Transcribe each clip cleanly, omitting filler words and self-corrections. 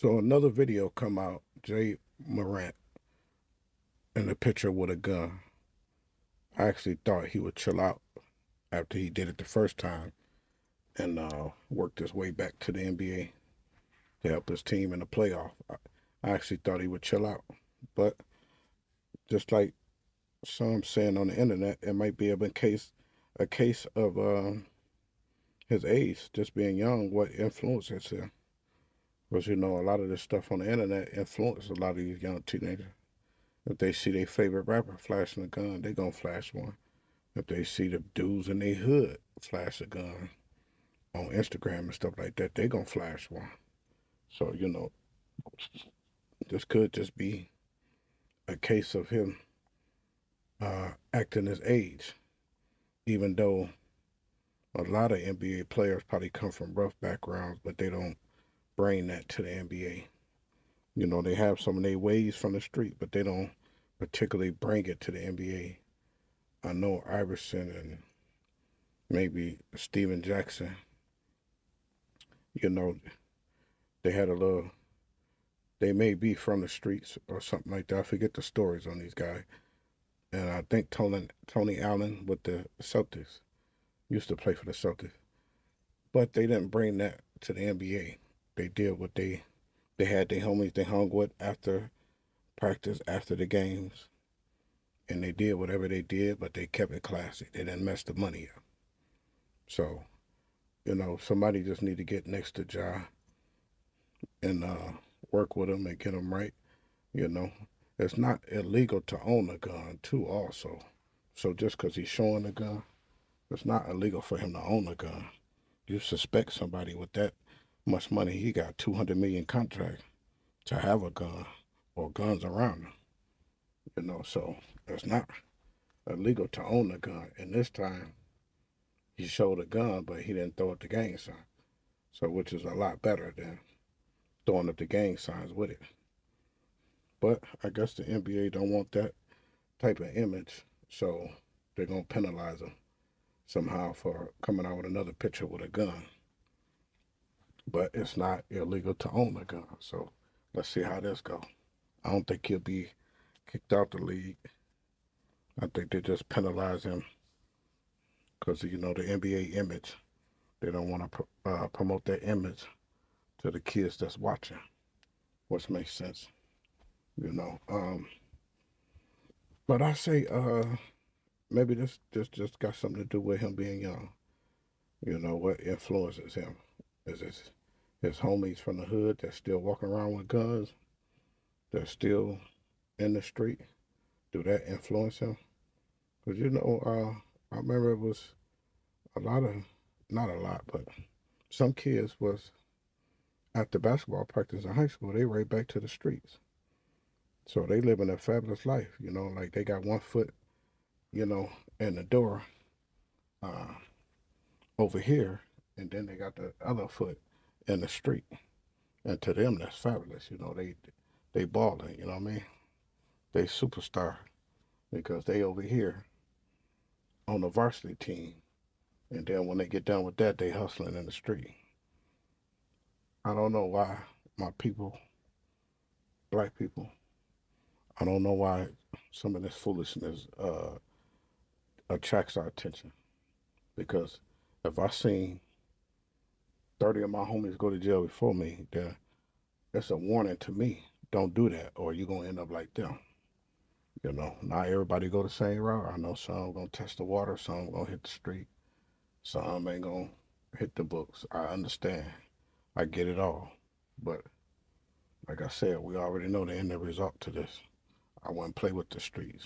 So another video come out, Jay Morant in the picture with a gun. I actually thought he would chill out after he did it the first time and worked his way back to the NBA to help his team in the playoff. I actually thought he would chill out, but just like some saying on the internet, it might be a case of his age, just being young, what influences him. Because a lot of this stuff on the internet influences a lot of these young teenagers. If they see their favorite rapper flashing a gun, they gonna flash one. If they see the dudes in their hood flash a gun on Instagram and stuff like that, they gonna flash one. So this could just be a case of him acting his age, even though a lot of NBA players probably come from rough backgrounds, but they don't bring that to the NBA. They have some of their ways from the street, but they don't particularly bring it to the NBA. I know Iverson and maybe Steven Jackson, you know, they had a little, they may be from the streets or something like that. I forget the stories on these guys. And I think Tony Allen with the Celtics used to play for the Celtics, but they didn't bring that to the NBA. They did what they had their homies they hung with after practice, after the games, and they did whatever they did, but they kept it classy. They didn't mess the money up. So somebody just need to get next to Ja and work with him and get him right. You know, it's not illegal to own a gun too. Also, so just because he's showing a gun, it's not illegal for him to own a gun. You suspect somebody with that much money, he got 200 million contract to have a gun or guns around him. So it's not illegal to own a gun. And this time he showed a gun, but he didn't throw up the gang sign. So which is a lot better than throwing up the gang signs with it. But I guess the NBA don't want that type of image, so they're gonna penalize him somehow for coming out with another picture with a gun. But it's not illegal to own a gun. So let's see how this goes. I don't think he'll be kicked out the league. I think they just penalize him because the NBA image. They don't want to promote that image to the kids that's watching, which makes sense. You know. But I say maybe this just got something to do with him being young. What influences him? Is it his homies from the hood that still walking around with guns? They're still in the street. Do that influence him? Because I remember it was a lot of, not a lot, but some kids was after basketball practice in high school, they right back to the streets. So they living a fabulous life. Like they got one foot, you know, in the door uh, over here, and then they got the other foot in the street. And to them, that's fabulous. They balling. You know what I mean? They superstar because they over here on the varsity team, and then when they get done with that, they hustling in the street. I don't know why my people, black people, I don't know why some of this foolishness attracts our attention. Because if I seen 30 of my homies go to jail before me, then it's a warning to me. Don't do that, or you're gonna end up like them. Not everybody go the same route. I know some gonna test the water, some gonna hit the street, some ain't gonna hit the books. I understand. I get it all. But like I said, we already know the end result to this. I wouldn't play with the streets.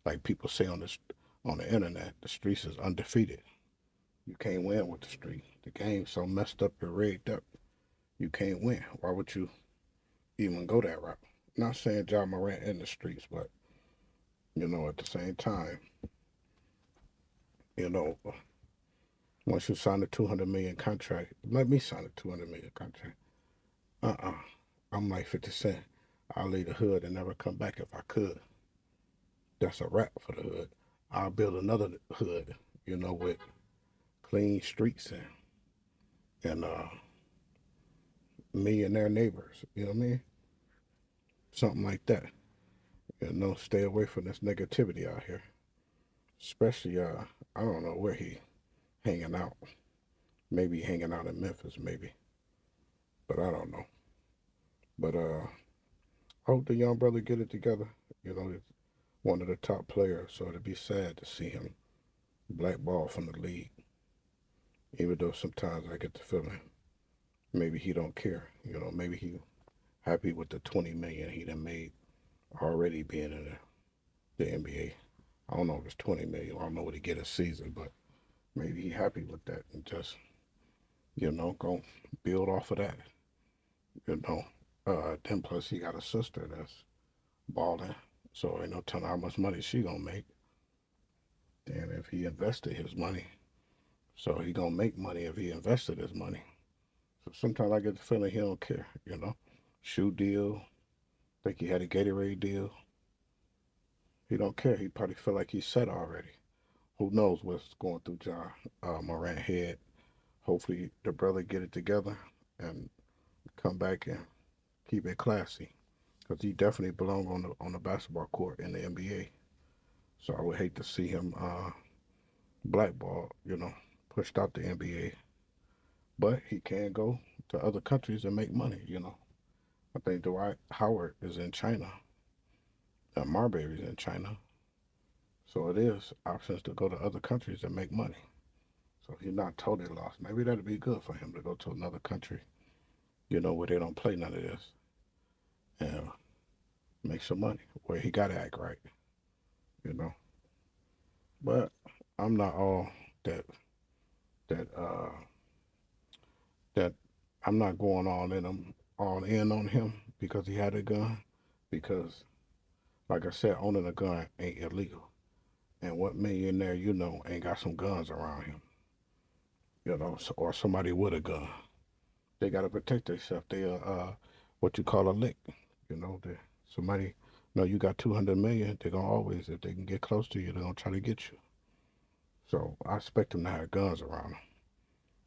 Like people say on the internet, the streets is undefeated. You can't win with the street. The game's so messed up and rigged up. You can't win. Why would you even go that route? Not saying John Morant in the streets, but at the same time, you know, once you sign a 200 million contract, let me sign a 200 million contract. Uh-uh. I'm like 50 Cent. I'll leave the hood and never come back if I could. That's a wrap for the hood. I'll build another hood, with clean streets and millionaire neighbors. You know what I mean? Something like that. You know, stay away from this negativity out here. Especially, I don't know where he hanging out. Maybe hanging out in Memphis, maybe, but I don't know. But I hope the young brother get it together. You know, he's one of the top players, so it'd be sad to see him blackballed from the league. Even though sometimes I get the feeling maybe he don't care. You know, maybe he happy with the 20 million he done made already being in the NBA. I don't know if it's 20 million. I don't know what he get a season, but maybe he happy with that and just go build off of that. You know, then plus he got a sister that's balling, so ain't no telling how much money she gonna make. And if he invested his money, so he gonna make money if he invested his money. So sometimes I get the feeling he don't care. Shoe deal. Think he had a Gatorade deal. He don't care. He probably feel like he's set already. Who knows what's going through John Morant head? Hopefully the brother get it together and come back and keep it classy because he definitely belong on the basketball court in the NBA. So I would hate to see him blackballed, pushed out the NBA. But he can go to other countries and make money. I think Dwight Howard is in China. Marbury's in China. So it is options to go to other countries and make money. So he's not totally lost. Maybe that'd be good for him to go to another country, where they don't play none of this and make some money, where he got to act right, you know. But I'm not all that, that, uh, that I'm not going all in on him because he had a gun. Because, like I said, owning a gun ain't illegal. And what millionaire ain't got some guns around him, or somebody with a gun? They gotta protect themselves. They what you call a lick. Somebody know you got 200 million. They're gonna always, if they can get close to you, they're gonna try to get you. So I expect them to have guns around them.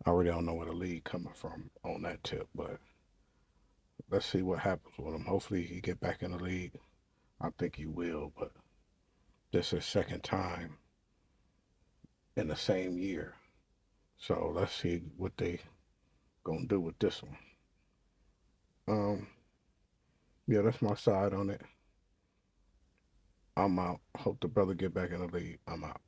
I really don't know where the league coming from on that tip, but let's see what happens with him. Hopefully he get back in the league. I think he will, but this is second time in the same year. So let's see what they gonna do with this one. Um, yeah, that's my side on it. I'm out. Hope the brother get back in the league. I'm out.